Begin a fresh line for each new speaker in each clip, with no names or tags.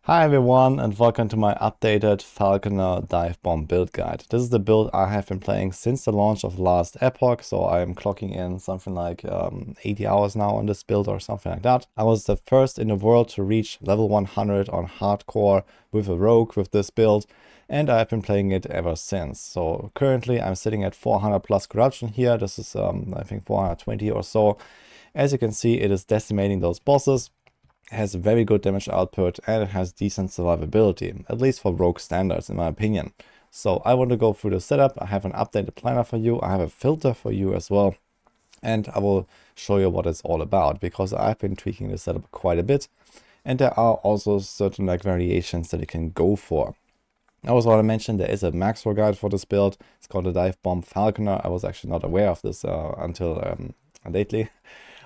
Hi everyone and welcome to my updated Falconer dive bomb build guide. This is the build I have been playing since the launch of Last Epoch, so I'm clocking in something like 80 hours now on this build or something like that. I was the first in the world to reach level 100 on hardcore with a rogue with this build, and I've been playing it ever since. So currently I'm sitting at 400 plus corruption here. This is I think 420 or so. As you can see, it is decimating those bosses. Has very good damage output, and it has decent survivability, at least for rogue standards in my opinion. So I want to go through the setup. I have an updated planner for you, I have a filter for you as well, and I will show you what it's all about, because I've been tweaking the setup quite a bit, and there are also certain variations that you can go for. I also want to mention there is a macro guide for this build. It's called the Dive Bomb Falconer. I was actually not aware of this until lately.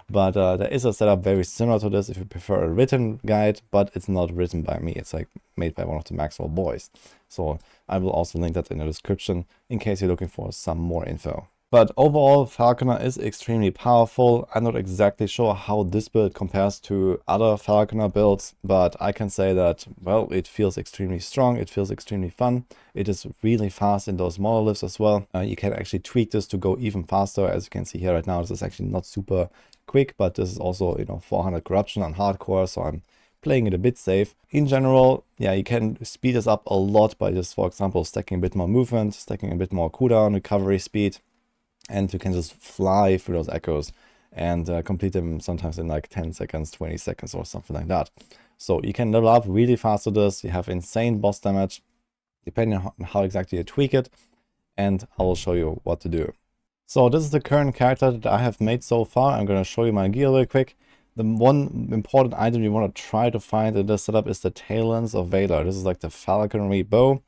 But there is a setup very similar to this if you prefer a written guide, but it's not written by me. It's made by one of the Maxwell boys. So I will also link that in the description in case you're looking for some more info. But overall, Falconer is extremely powerful. I'm not exactly sure how this build compares to other Falconer builds, but I can say that, well, it feels extremely strong, it feels extremely fun. It is really fast in those monoliths as well. You can actually tweak this to go even faster. As you can see here right now, this is actually not super quick, but this is also 400 corruption on hardcore, so I'm playing it a bit safe. In general, yeah, you can speed this up a lot by just, for example, stacking a bit more movement, stacking a bit more cooldown, recovery speed, and you can just fly through those echoes and complete them sometimes in like 10 seconds, 20 seconds or something like that. So you can level up really fast with this. You have insane boss damage depending on how exactly you tweak it, and I will show you what to do. So this is the current character that I have made so far. I'm going to show you my gear real quick. The one important item you want to try to find in this setup is the Talons of Valor. This is like the falconry bow.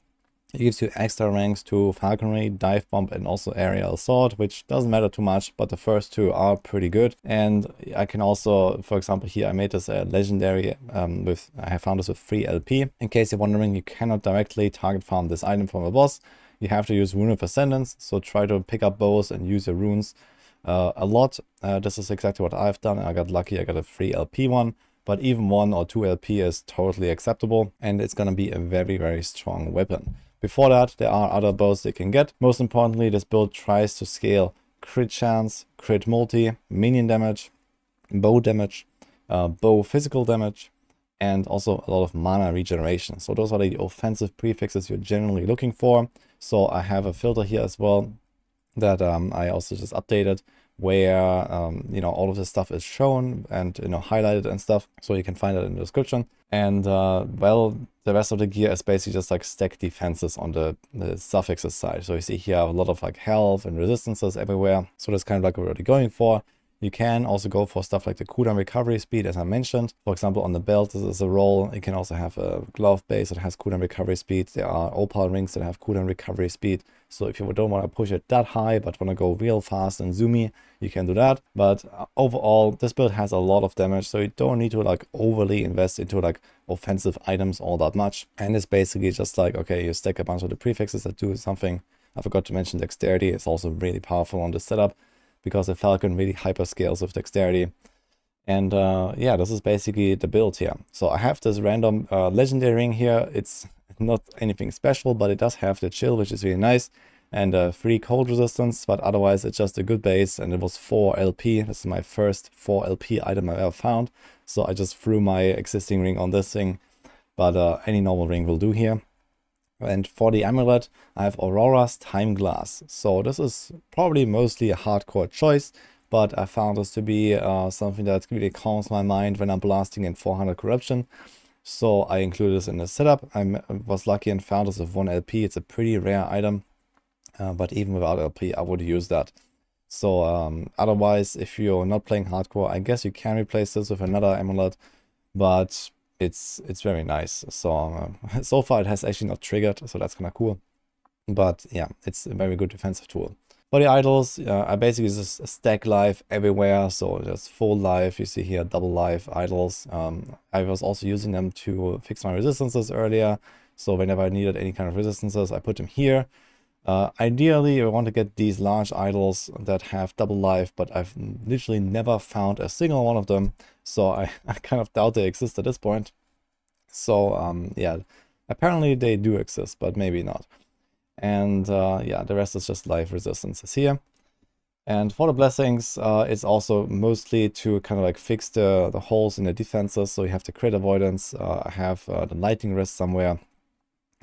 It gives you extra ranks to falconry, dive bomb, and also aerial sword, which doesn't matter too much, but the first two are pretty good. And I can also, for example, here I made this legendary I have found this with free LP. In case you're wondering, you cannot directly target farm this item from a boss. You have to use Rune of Ascendance, so try to pick up bows and use your runes a lot. This is exactly what I've done. I got lucky, I got a free LP one, but even 1 or 2 LP is totally acceptable, and it's gonna be a very, very strong weapon. Before that, there are other bows you can get. Most importantly, this build tries to scale crit chance, crit multi, minion damage, bow damage, bow physical damage, and also a lot of mana regeneration. So those are the offensive prefixes you're generally looking for. So I have a filter here as well that I also just updated, where all of this stuff is shown and highlighted and stuff, so you can find it in the description. And well, the rest of the gear is basically just like stack defenses on the suffixes side. So you see here a lot of like health and resistances everywhere, so that's kind of like what we're going for. You can also go for stuff like the cooldown recovery speed, as I mentioned. For example, on the belt, this is a roll. You can also have a glove base that has cooldown recovery speed. There are opal rings that have cooldown recovery speed. So if you don't want to push it that high, but want to go real fast and zoomy, you can do that. But overall, this build has a lot of damage, so you don't need to like overly invest into like offensive items all that much. And it's basically just like, okay, you stack a bunch of the prefixes that do something. I forgot to mention dexterity. It's also really powerful on this setup, because the Falcon really hyperscales with dexterity. And yeah, this is basically the build here. So I have this random legendary ring here. It's not anything special, but it does have the chill, which is really nice, and 3 cold resistance, but otherwise it's just a good base, and it was 4 LP. This is my first 4 LP item I've ever found. So I just threw my existing ring on this thing, but any normal ring will do here. And for the amulet, I have Aurora's Time Glass. So this is probably mostly a hardcore choice, but I found this to be something that really calms my mind when I'm blasting in 400 corruption. So I included this in the setup. I was lucky and found this with 1 LP. It's a pretty rare item, but even without LP, I would use that. So otherwise, if you're not playing hardcore, I guess you can replace this with another amulet, but it's very nice. So so far it has actually not triggered, so that's kind of cool. But yeah, it's a very good defensive tool. For the idols, I basically just stack life everywhere, so there's full life. You see here double life idols. I was also using them to fix my resistances earlier, so whenever I needed any kind of resistances, I put them here. Ideally, I want to get these large idols that have double life, but I've literally never found a single one of them, so I kind of doubt they exist at this point. So yeah, apparently they do exist, but maybe not. And yeah, the rest is just life resistances here. And for the blessings, it's also mostly to kind of like fix the holes in the defenses. So you have the crit avoidance. I have the lightning rest somewhere.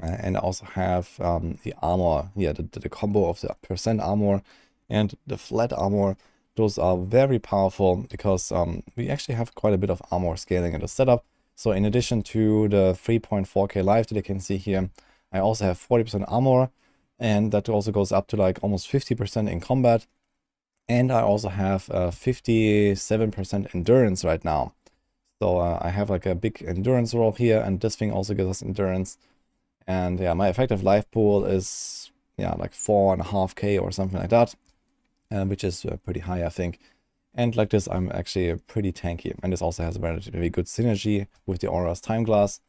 And I also have the armor. Yeah, the combo of the percent armor and the flat armor. Those are very powerful because we actually have quite a bit of armor scaling in the setup. So in addition to the 3.4k life that you can see here, I also have 40% armor. And that also goes up to like almost 50% in combat. And I also have 57% endurance right now. So I have like a big endurance roll here, and this thing also gives us endurance. And yeah, my effective life pool is, yeah, like 4.5k or something like that, which is pretty high, I think. And like this, I'm actually pretty tanky. And this also has a relatively good synergy with the Aura's Time Glass.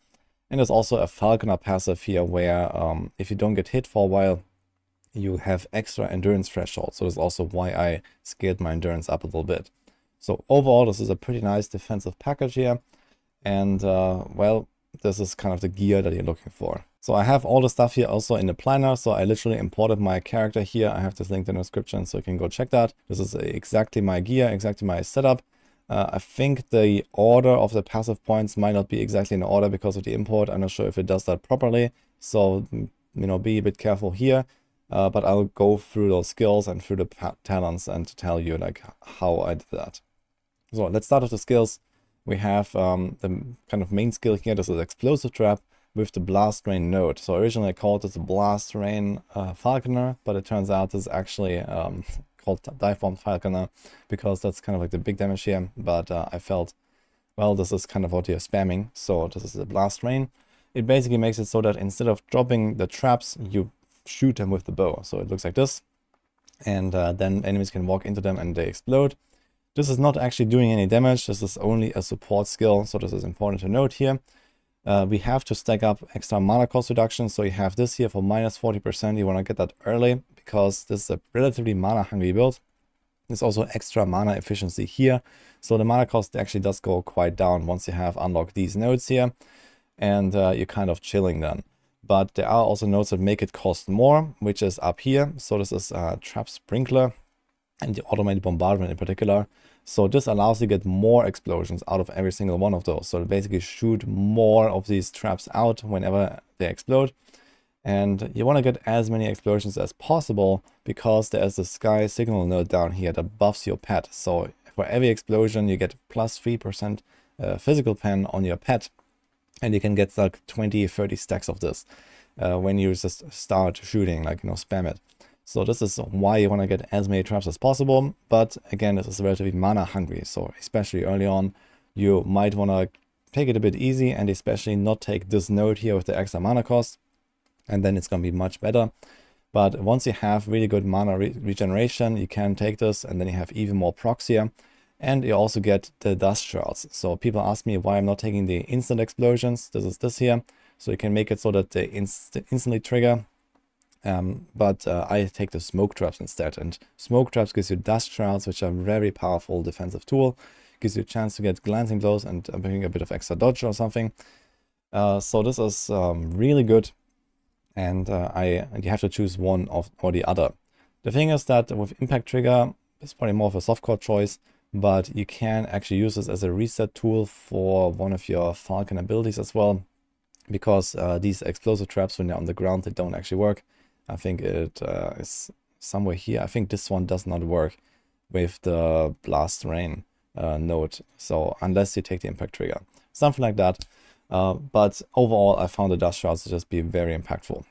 And there's also a Falconer passive here where if you don't get hit for a while, you have extra endurance threshold. So that's also why I scaled my endurance up a little bit. So overall, this is a pretty nice defensive package here. And well, this is kind of the gear that you're looking for. So I have all the stuff here also in the planner. So I literally imported my character here. I have this linked in the description, so you can go check that. This is exactly my gear, exactly my setup. I think the order of the passive points might not be exactly in order because of the import. I'm not sure if it does that properly. So, you know, be a bit careful here. But I'll go through those skills and through the talents and to tell you like how I did that. So let's start with the skills. We have the kind of main skill here. This is Explosive Trap with the Blast Rain node. So originally I called this a Blast Rain Falconer, but it turns out it's actually called Dive Bomb Falconer because that's kind of like the big damage here. But I felt, well, this is kind of what you're spamming. So this is the Blast Rain. It basically makes it so that instead of dropping the traps, you shoot them with the bow. So it looks like this. And then enemies can walk into them and they explode. This is not actually doing any damage. This is only a support skill. So this is important to note here. We have to stack up extra mana cost reduction. So you have this here for minus 40%. You want to get that early because this is a relatively mana hungry build. There's also extra mana efficiency here. So the mana cost actually does go quite down once you have unlocked these nodes here. And you're kind of chilling then. But there are also nodes that make it cost more, which is up here. So this is Trap Sprinkler and the Automated Bombardment in particular. So this allows you to get more explosions out of every single one of those. So basically shoot more of these traps out whenever they explode. And you want to get as many explosions as possible because there's a sky signal node down here that buffs your pet. So for every explosion, you get plus 3% physical pen on your pet. And you can get like 20-30 stacks of this when you just start shooting, like, you know, spam it. So this is why you want to get as many traps as possible. But again, this is relatively mana hungry. So especially early on, you might want to take it a bit easy and especially not take this node here with the extra mana cost. And then it's going to be much better. But once you have really good mana regeneration, you can take this and then you have even more procs here. And you also get the dust shards. So people ask me why I'm not taking the instant explosions. This is this here. So you can make it so that they instantly trigger. But I take the smoke traps instead. And smoke traps gives you dust shards, which are a very powerful defensive tool. Gives you a chance to get glancing blows and bring a bit of extra dodge or something. So this is really good. And you have to choose one or the other. The thing is that with Impact Trigger, it's probably more of a softcore choice. But you can actually use this as a reset tool for one of your Falcon abilities as well. Because these explosive traps, when they're on the ground, they don't actually work. I think it is somewhere here. I think this one does not work with the Blast Rain node. So unless you take the Impact Trigger. Something like that. But overall, I found the dust shards to just be very impactful.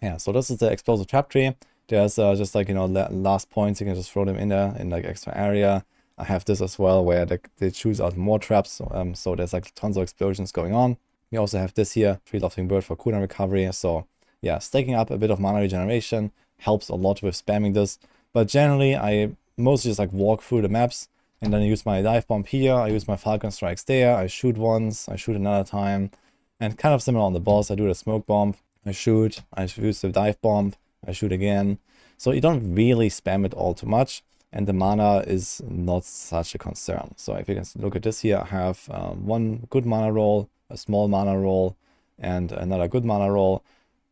Yeah, so this is the explosive trap tree. There's just like, you know, last points. You can just throw them in there in like extra area. I have this as well where they choose out more traps. So there's like tons of explosions going on. We also have this here, Free Lofting Bird for cooldown recovery. So yeah, staking up a bit of mana regeneration helps a lot with spamming this. But generally, I mostly just like walk through the maps and then I use my dive bomb here. I use my Falcon strikes there. I shoot once, I shoot another time. And kind of similar on the boss, I do the smoke bomb. I shoot, I use the dive bomb, I shoot again. So you don't really spam it all too much. And the mana is not such a concern. So if you can look at this here, I have one good mana roll, a small mana roll, and another good mana roll.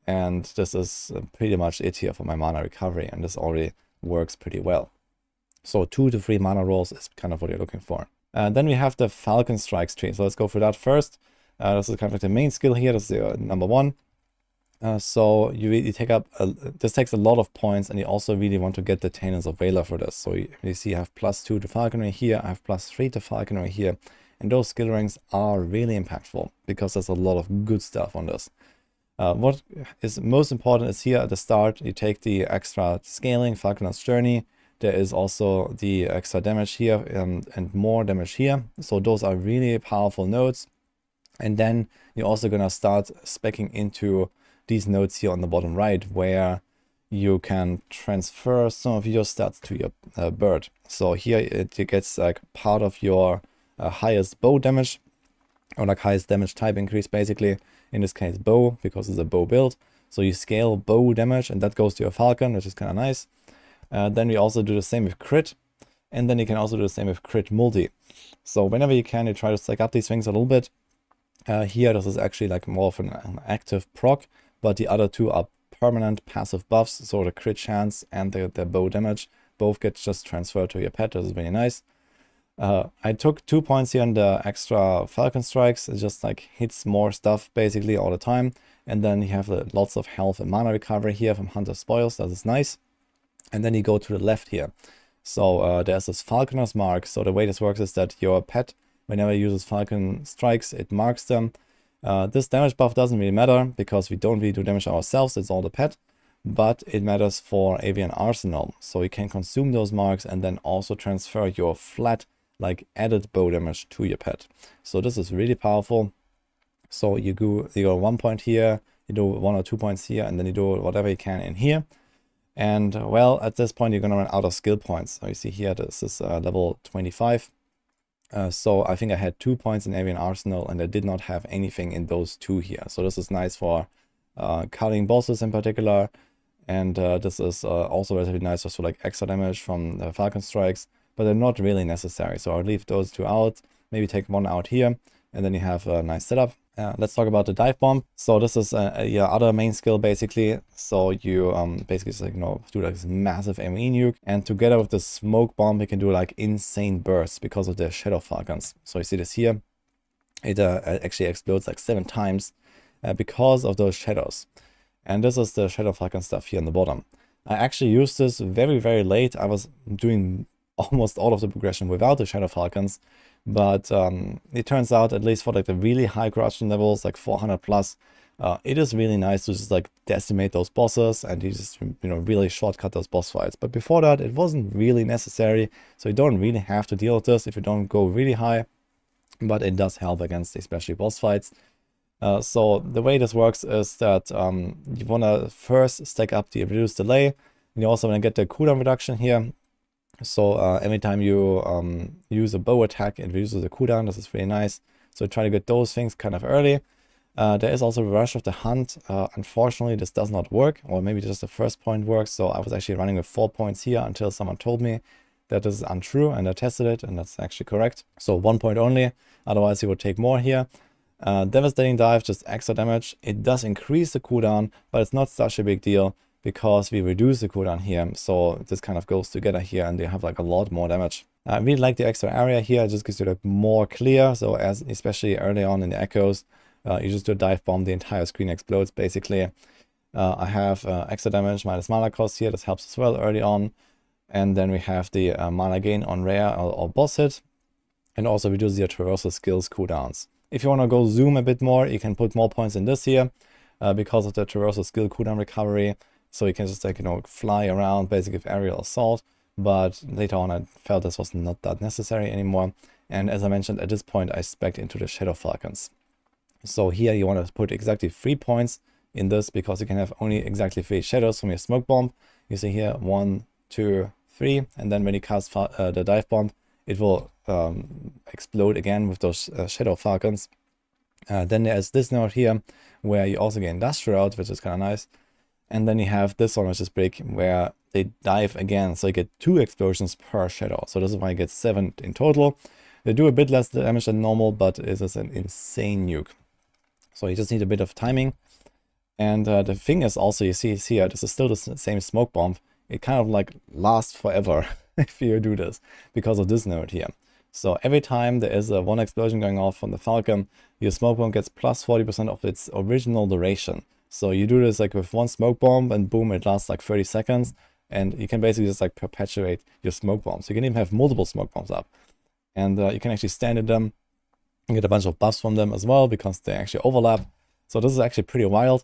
And this is pretty much it here for my mana recovery, and this already works pretty well. So 2 to 3 mana rolls is kind of what you're looking for. Then we have the Falcon Strikes tree. So let's go through that first. This is kind of like the main skill here. This is the number 1. So you really take up, this takes a lot of points, and you also really want to get the Tenants of Valor for this. So you see I have +2 to Falconry here, I have +3 to Falconry here, and those skill ranks are really impactful because there's a lot of good stuff on this. What is most important is here at the start, you take the extra scaling, Falconer's Journey. There is also the extra damage here and more damage here. So those are really powerful nodes. And then you're also going to start speccing into these nodes here on the bottom right, where you can transfer some of your stats to your bird. So here it gets like part of your highest bow damage, or like highest damage type increase basically. In this case bow, because it's a bow build. So you scale bow damage, and that goes to your Falcon, which is kind of nice. Then we also do the same with crit, and then you can also do the same with crit multi. So whenever you can, you try to stack up these things a little bit. Here this is actually like more of an active proc, but the other two are permanent passive buffs. So the crit chance and the bow damage both get just transferred to your pet. This is really nice. I took 2 points here on the extra Falcon Strikes. It just like hits more stuff basically all the time. And then you have lots of health and mana recovery here from Hunter Spoils. That is nice. And then you go to the left here. So there's this Falconer's Mark. So the way this works is that your pet, whenever it uses Falcon Strikes, it marks them. This damage buff doesn't really matter because we don't really do damage ourselves. It's all the pet. But it matters for Avian Arsenal. So you can consume those marks and then also transfer your flat like added bow damage to your pet. So this is really powerful. So you go 1 point here, you do 1 or 2 points here, and then you do whatever you can in here. And well, at this point you're gonna run out of skill points. So you see here this is level 25. So I think I had 2 points in Avian Arsenal, and I did not have anything in those 2 here. So this is nice for cutting bosses in particular. And this is also relatively nice just for like extra damage from the Falcon Strikes, but they're not really necessary. So I'll leave those 2 out, maybe take 1 out here, and then you have a nice setup. Let's talk about the Dive Bomb. So this is your other main skill basically. So you basically just like, do like this massive AoE nuke, and together with the Smoke Bomb you can do like insane bursts because of the Shadow Falcons. So you see this here, it actually explodes like 7 times because of those shadows. And this is the Shadow Falcon stuff here on the bottom. I actually used this very, very late. I was doing almost all of the progression without the Shadow Falcons, but it turns out, at least for like the really high corruption levels, like 400 plus, it is really nice to just like decimate those bosses, and you just really shortcut those boss fights. But before that, it wasn't really necessary, so you don't really have to deal with this if you don't go really high, but it does help against especially boss fights. So the way this works is that you want to first stack up the reduced delay, and you also want to get the cooldown reduction here. So every time you use a bow attack, it reduces the cooldown. This is really nice. So try to get those things kind of early. There is also Rush of the Hunt. Unfortunately, this does not work, or maybe just the first point works. So I was actually running with 4 points here until someone told me that this is untrue, and I tested it, and that's actually correct. So 1 point only, otherwise you would take more here. Devastating Dive, just extra damage. It does increase the cooldown, but it's not such a big deal because we reduce the cooldown here. So this kind of goes together here, and they have like a lot more damage. I really like the extra area here. It just gives you like more clear. So especially early on in the echoes, you just do a dive bomb, the entire screen explodes basically. I have extra damage minus mana cost here. This helps as well early on. And then we have the mana gain on rare or boss hit, and also reduce your traversal skills cooldowns. If you want to go zoom a bit more, you can put more points in this here because of the traversal skill cooldown recovery. So you can just like, fly around basically with aerial assault. But later on I felt this was not that necessary anymore. And as I mentioned, at this point I spec'd into the Shadow Falcons. So here you want to put exactly 3 points in this because you can have only exactly 3 shadows from your smoke bomb. You see here 1, 2, 3, and then when you cast the dive bomb, it will explode again with those Shadow Falcons. Then there's this node here where you also get Industrial out, which is kind of nice. And then you have this one, which is big, where they dive again. So you get 2 explosions per shadow. So this is why you get 7 in total. They do a bit less damage than normal, but it is an insane nuke. So you just need a bit of timing. And the thing is also, you see here, this is still the same smoke bomb. It kind of like lasts forever if you do this because of this node here. So every time there is one explosion going off from the Falcon, your smoke bomb gets plus 40% of its original duration. So you do this like with one smoke bomb and boom, it lasts like 30 seconds. And you can basically just like perpetuate your smoke bombs. You can even have multiple smoke bombs up. And you can actually stand in them and get a bunch of buffs from them as well because they actually overlap. So this is actually pretty wild.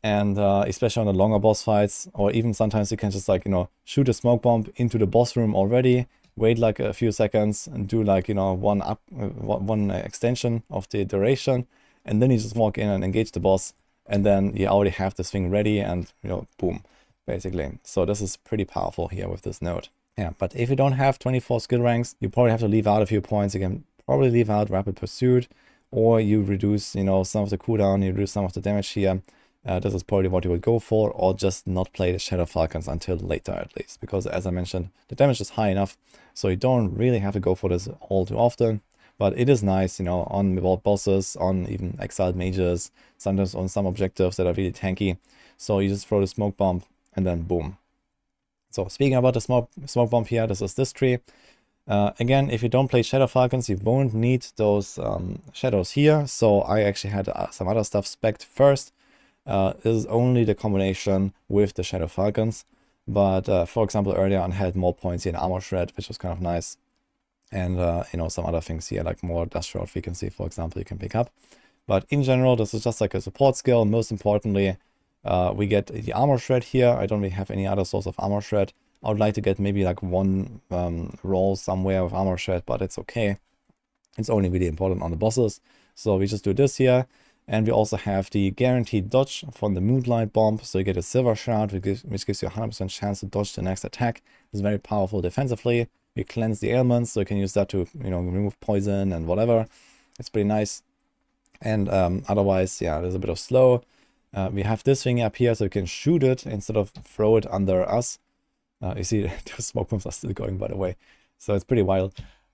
And especially on the longer boss fights, or even sometimes you can just like, shoot a smoke bomb into the boss room already, wait like a few seconds and do like, one extension of the duration. And then you just walk in and engage the boss. And then you already have this thing ready and, boom, basically. So this is pretty powerful here with this node. Yeah, but if you don't have 24 skill ranks, you probably have to leave out a few points. You can probably leave out Rapid Pursuit, or you reduce, some of the cooldown, you reduce some of the damage here. This is probably what you would go for, or just not play the Shadow Falcons until later at least. Because as I mentioned, the damage is high enough, so you don't really have to go for this all too often. But it is nice, on bosses, on even exiled mages, sometimes on some objectives that are really tanky. So you just throw the smoke bomb and then boom. So speaking about the smoke bomb here, this is this tree. Again, if you don't play Shadow Falcons, you won't need those shadows here. So I actually had some other stuff spec'd first. This is only the combination with the Shadow Falcons. But for example, earlier on I had more points here in Armor Shred, which was kind of nice. And some other things here, like more Dust Shroud frequency, for example, you can pick up. But in general, this is just like a support skill. Most importantly, we get the Armor Shred here. I don't really have any other source of Armor Shred. I would like to get maybe like one roll somewhere with Armor Shred, but it's okay. It's only really important on the bosses. So we just do this here. And we also have the guaranteed dodge from the Moonlight Bomb. So you get a Silver Shroud, which gives you a 100% chance to dodge the next attack. It's very powerful defensively. You cleanse the ailments, so you can use that to, remove poison and whatever. It's pretty nice. And otherwise, yeah, there's a bit of slow. We have this thing up here, so you can shoot it instead of throw it under us. You see, the smoke bombs are still going, by the way. So it's pretty wild.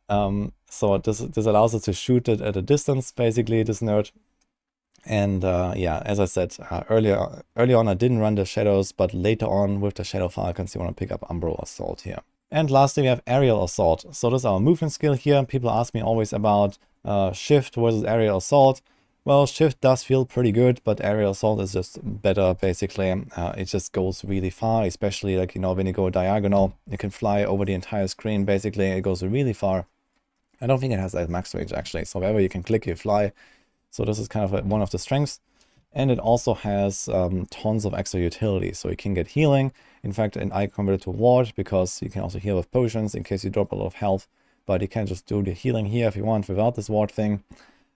So this allows us to shoot it at a distance, basically, this node. And yeah, as I said, early on I didn't run the shadows, but later on with the Shadow Falcons, you want to pick up Umbral Assault here. And lastly, we have Aerial Assault. So this is our movement skill here. People ask me always about Shift versus Aerial Assault. Well, Shift does feel pretty good, but Aerial Assault is just better, basically. It just goes really far, especially like, when you go diagonal, you can fly over the entire screen, basically. It goes really far. I don't think it has that max range, actually. So wherever you can click, you fly. So this is kind of one of the strengths. And it also has tons of extra utility. So you can get healing. In fact, I converted to ward because you can also heal with potions in case you drop a lot of health. But you can just do the healing here if you want without this ward thing.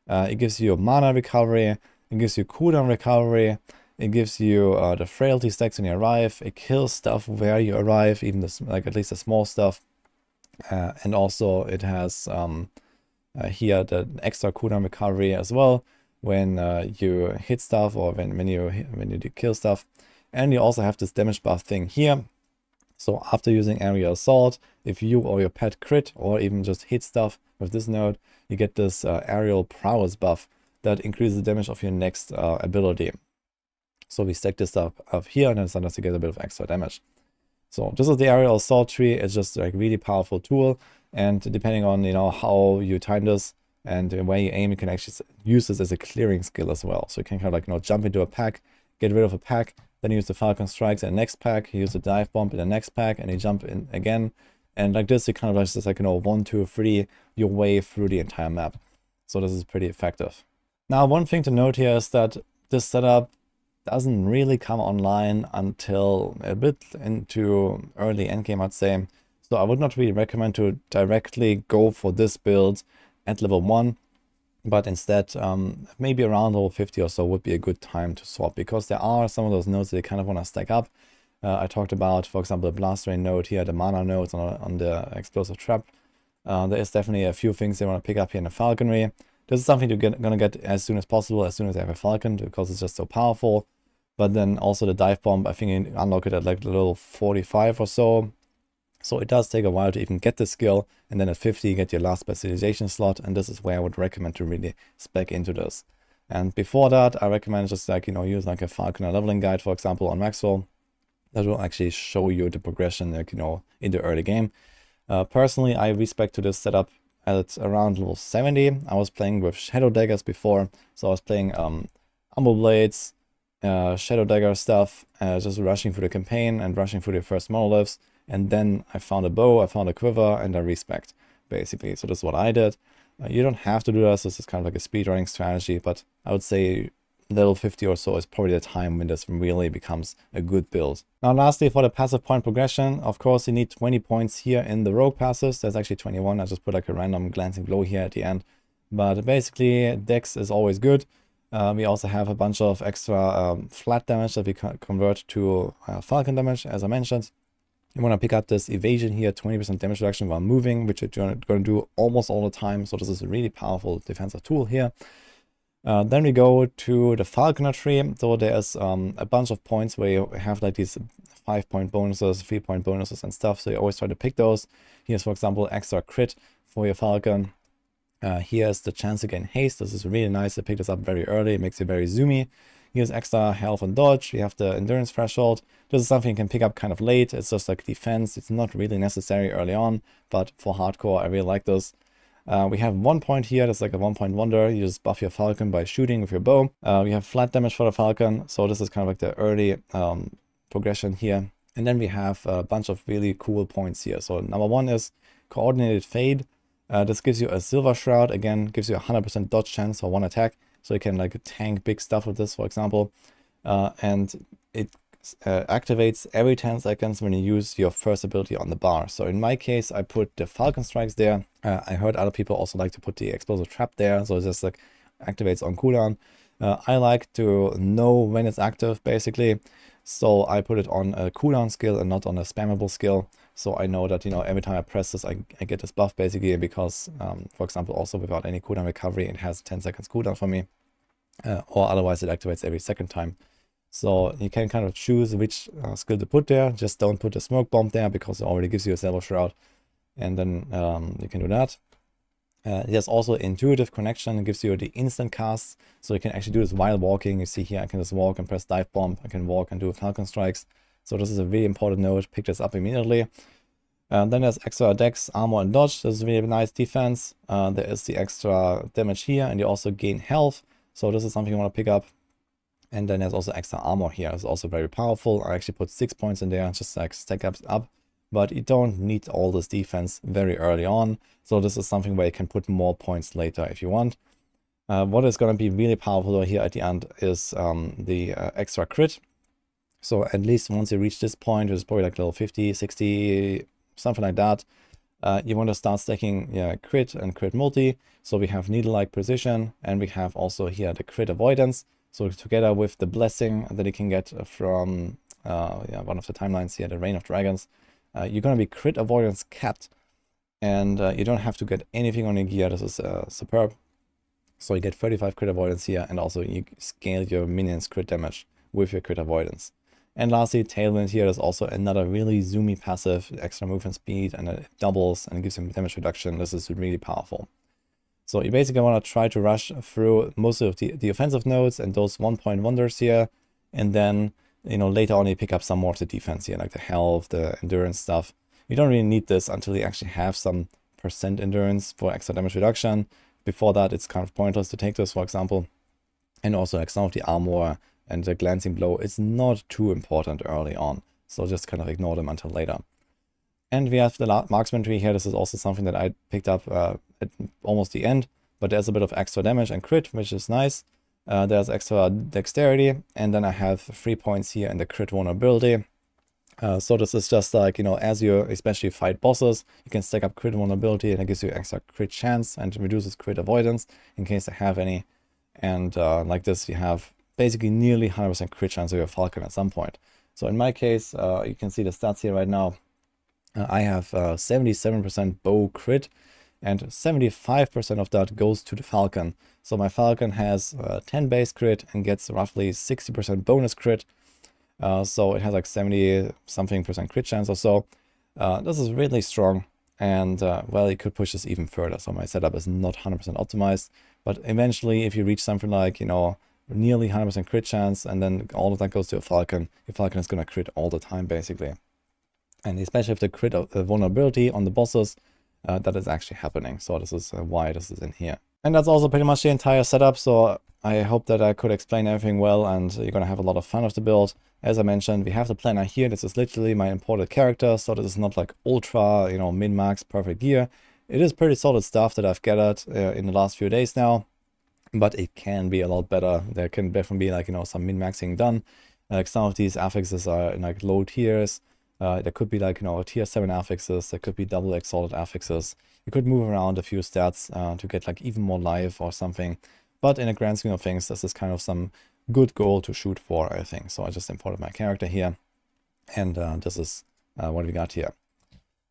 It gives you mana recovery. It gives you cooldown recovery. It gives you the frailty stacks when you arrive. It kills stuff where you arrive, even like at least the small stuff. And also it has here the extra cooldown recovery as well when you hit stuff or when you do kill stuff. And you also have this damage buff thing here. So after using Aerial Assault, if you or your pet crit or even just hit stuff with this node, you get this Aerial Prowess buff that increases the damage of your next ability. So we stack this stuff up here, and then sometimes you get a bit of extra damage. So this is the Aerial Assault tree. It's just like a really powerful tool, and depending on how you time this and where you aim, you can actually use this as a clearing skill as well. So you can kind of like jump into a pack, get rid of a pack, then use the Falcon Strikes in the next pack, you use the Dive Bomb in the next pack, and you jump in again. And like this, you kind of just like 1, 2, 3 your way through the entire map. So this is pretty effective. Now, one thing to note here is that this setup doesn't really come online until a bit into early endgame, I'd say. So I would not really recommend to directly go for this build at level 1, but instead maybe around level 50 or so would be a good time to swap, because there are some of those nodes that you kind of want to stack up. I talked about, for example, the Blast Rain node here, the mana nodes on the Explosive Trap. There is definitely a few things they want to pick up here in the Falconry. This is something you're gonna get as soon as possible, as soon as you have a Falcon, because it's just so powerful. But then also the Dive Bomb, I think you unlock it at like level 45 or so. So it does take a while to even get the skill, and then at 50 you get your last specialization slot, and this is where I would recommend to really spec into this. And before that, I recommend just like, use like a Falconer leveling guide, for example, on Maxwell. That will actually show you the progression, like, in the early game. Personally, I respect to this setup at around level 70. I was playing with Shadow Daggers before, so I was playing Umber Blades, Shadow Dagger stuff, just rushing through the campaign and rushing through the first monoliths, and then I found a bow, I found a quiver, and I respect, basically. So this is what I did. You don't have to do this is kind of like a speedrunning strategy, but I would say level 50 or so is probably the time when this really becomes a good build. Now lastly, for the passive point progression, of course you need 20 points here in the rogue passives. There's actually 21. I just put like a random glancing blow here at the end. But basically Dex is always good. We also have a bunch of extra flat damage that we can convert to Falcon damage, as I mentioned. You want to pick up this evasion here, 20% damage reduction while moving, which you're going to do almost all the time. So this is a really powerful defensive tool here. Then we go to the Falconer tree. So there's a bunch of points where you have like these 5-point bonuses, 3-point bonuses and stuff. So you always try to pick those. Here's, for example, extra crit for your Falcon. Here's the chance to gain haste. This is really nice to pick this up very early. It makes you very zoomy. Here's extra health and dodge. We have the endurance threshold. This is something you can pick up kind of late. It's just like defense. It's not really necessary early on, but for hardcore, I really like this. We have 1 point here. That's like a 1-point wonder. You just buff your Falcon by shooting with your bow. We have flat damage for the Falcon. So this is kind of like the early progression here. And then we have a bunch of really cool points here. So number 1 is coordinated fade. This gives you a silver shroud. Again, gives you a 100% dodge chance for 1 attack. So you can like tank big stuff with this, for example. And it activates every 10 seconds when you use your first ability on the bar. So in my case, I put the Falcon Strikes there. I heard other people also like to put the Explosive Trap there. So it just like activates on cooldown. I like to know when it's active, basically. So I put it on a cooldown skill and not on a spammable skill. So I know that, every time I press this, I get this buff basically because, for example, also without any cooldown recovery, it has 10 seconds cooldown for me. Or otherwise it activates every second time. So you can kind of choose which skill to put there. Just don't put the smoke bomb there because it already gives you a silver shroud. And then you can do that. There's also intuitive connection. It gives you the instant casts. So you can actually do this while walking. You see here I can just walk and press dive bomb. I can walk and do Falcon Strikes. So this is a really important note. Pick this up immediately. Then there's extra dex, armor, and dodge. This is really nice defense. There is the extra damage here, and you also gain health. So this is something you want to pick up. And then there's also extra armor here. It's also very powerful. I actually put 6 points in there, just like stack up. But you don't need all this defense very early on. So this is something where you can put more points later if you want. What is going to be really powerful here at the end is the extra crit. So at least once you reach this point, it's probably like level 50, 60, something like that. You want to start stacking crit and crit multi. So we have needle-like precision, and we have also here the crit avoidance. So together with the blessing that you can get from one of the timelines here, the Reign of Dragons, you're going to be crit avoidance capped, and you don't have to get anything on your gear. This is superb. So you get 35 crit avoidance here, and also you scale your minions crit damage with your crit avoidance. And lastly, Tailwind here is also another really zoomy passive, extra movement speed, and it doubles and gives you damage reduction. This is really powerful. So you basically want to try to rush through most of the offensive nodes and those 1-point wonders here. And then, later on you pick up some more of the defense here, like the health, the endurance stuff. You don't really need this until you actually have some percent endurance for extra damage reduction. Before that, it's kind of pointless to take this, for example. And also like some of the armor and the glancing blow, it's not too important early on. So just kind of ignore them until later. And we have the marksman tree here. This is also something that I picked up at almost the end, but there's a bit of extra damage and crit, which is nice. There's extra dexterity, and then I have 3 points here in the crit vulnerability. So this is just like, as you especially fight bosses, you can stack up crit vulnerability, and it gives you extra crit chance and reduces crit avoidance in case they have any. And like this, you have basically nearly 100% crit chance of your Falcon at some point. So in my case, you can see the stats here right now. I have 77% bow crit, and 75% of that goes to the Falcon. So my Falcon has 10 base crit and gets roughly 60% bonus crit. So it has like 70-something% crit chance or so. This is really strong, and well, you could push this even further. So my setup is not 100% optimized, But eventually, if you reach something like, you know, nearly 100% crit chance, and then all of that goes to a Falcon, your Falcon is going to crit all the time, basically. And especially if the crit of vulnerability on the bosses, that is actually happening. So this is why this is in here. And that's also pretty much the entire setup. So I hope that I could explain everything well, and you're going to have a lot of fun with the build. As I mentioned, we have the planner here. This is literally my imported character. So this is not like ultra, you know, min-max perfect gear. It is pretty solid stuff that I've gathered in the last few days now, but it can be a lot better. There can definitely be like, you know, some min-maxing done. Like some of these affixes are in like low tiers. There could be like, you know, tier 7 affixes. There could be double exalted affixes. You could move around a few stats to get like even more life or something. But in a grand scheme of things, this is kind of some good goal to shoot for, I think. So I just imported my character here. And this is what we got here.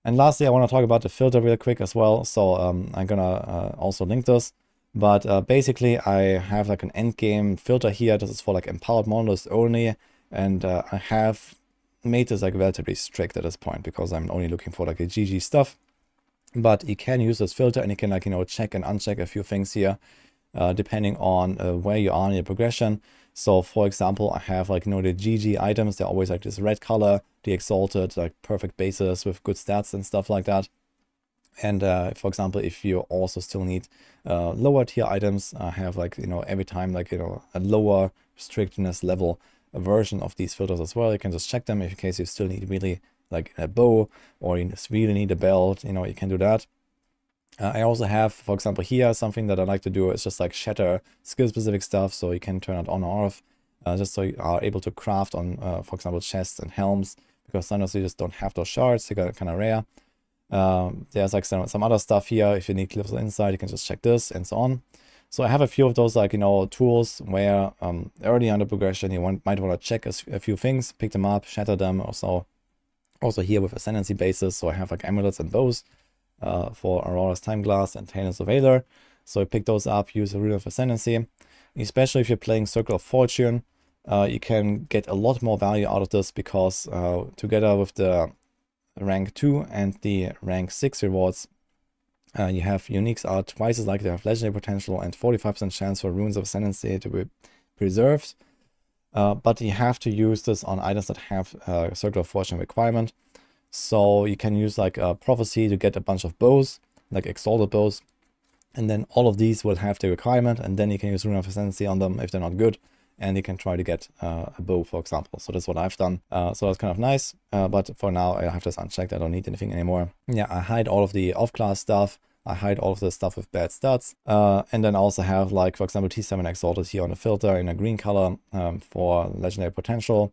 And lastly, I want to talk about the filter real quick as well. So I'm going to also link this. But basically, I have like an endgame filter here. This is for like empowered monoliths only. And I have made this like relatively strict at this point because I'm only looking for like a GG stuff. But you can use this filter and you can like, you know, check and uncheck a few things here depending on where you are in your progression. So for example, I have like, you know, the GG items. They're always like this red color, the exalted, like perfect bases with good stats and stuff like that. And for example, if you also still need lower tier items, I have like, you know, every time like, you know, a lower strictness level version of these filters as well. You can just check them in case you still need really like a bow or you really need a belt, you know, you can do that. I also have, for example, here something that I like to do is just like shatter skill specific stuff, so you can turn it on or off, just so you are able to craft on, for example, chests and helms, because sometimes you just don't have those shards. They got kind of rare. There's like some other stuff here. If you need clips inside, you can just check this and so on. So I have a few of those, like, you know, tools where early on the progression you might want to check a few things, pick them up, shatter them, or so. Also here with ascendancy bases, so I have like amulets and bows for Aurora's Time Glass and Tainus of Valor. So I pick those up, use a Rune of Ascendancy. Especially if you're playing Circle of Fortune, you can get a lot more value out of this because together with the rank 2 and the rank 6 rewards, you have uniques are twice as likely to have legendary potential and 45% chance for Runes of Ascendancy to be preserved. But you have to use this on items that have Circle of Fortune requirement. So you can use like a Prophecy to get a bunch of bows, like exalted bows. And then all of these will have the requirement, and then you can use Rune of Ascendancy on them if they're not good. And you can try to get a bow, for example. So that's what I've done. So that's kind of nice. But for now, I have this unchecked. I don't need anything anymore. Yeah, I hide all of the off-class stuff. I hide all of the stuff with bad stats. And then I also have, like, for example, T7 Exalted here on the filter in a green color for legendary potential.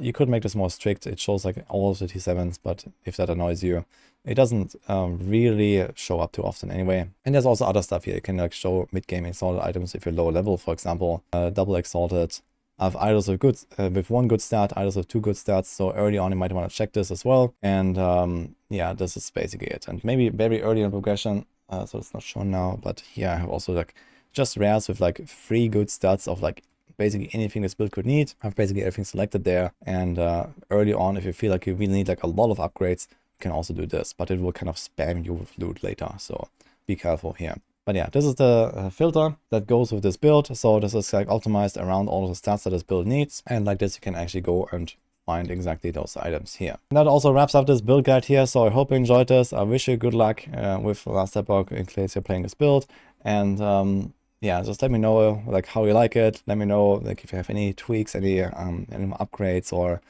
You could make this more strict. It shows like all of the T7s, but if that annoys you, it doesn't really show up too often anyway. And there's also other stuff here. You can like show mid-game exalted items if you're lower level, for example, double exalted. I have idols with good, with 1 good stat, idols with 2 good stats. So early on, you might want to check this as well. And yeah, this is basically it. And maybe very early in progression, so it's not shown now, but here I have also like just rares with like 3 good stats of like basically anything this build could need. I have basically everything selected there. And early on, if you feel like you really need like a lot of upgrades, you can also do this, but it will kind of spam you with loot later. So be careful here. But yeah, this is the filter that goes with this build. So this is like optimized around all of the stats that this build needs. And like this, you can actually go and find exactly those items here. And that also wraps up this build guide here. So I hope you enjoyed this. I wish you good luck with Last Epoch in case you're playing this build. And yeah, just let me know like how you like it. Let me know like if you have any tweaks, any upgrades or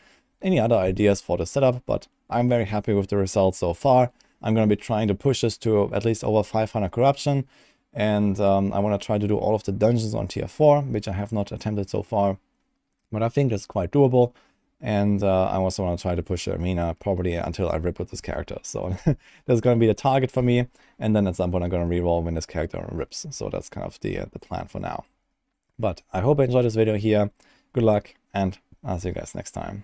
any other ideas for the setup. But I'm very happy with the results so far. I'm going to be trying to push this to at least over 500 corruption. And I want to try to do all of the dungeons on tier 4, which I have not attempted so far. But I think that's quite doable. And I also want to try to push the arena probably until I rip with this character. So that's going to be the target for me. And then at some point I'm going to reroll when this character rips. So that's kind of the plan for now. But I hope you enjoyed this video here. Good luck, and I'll see you guys next time.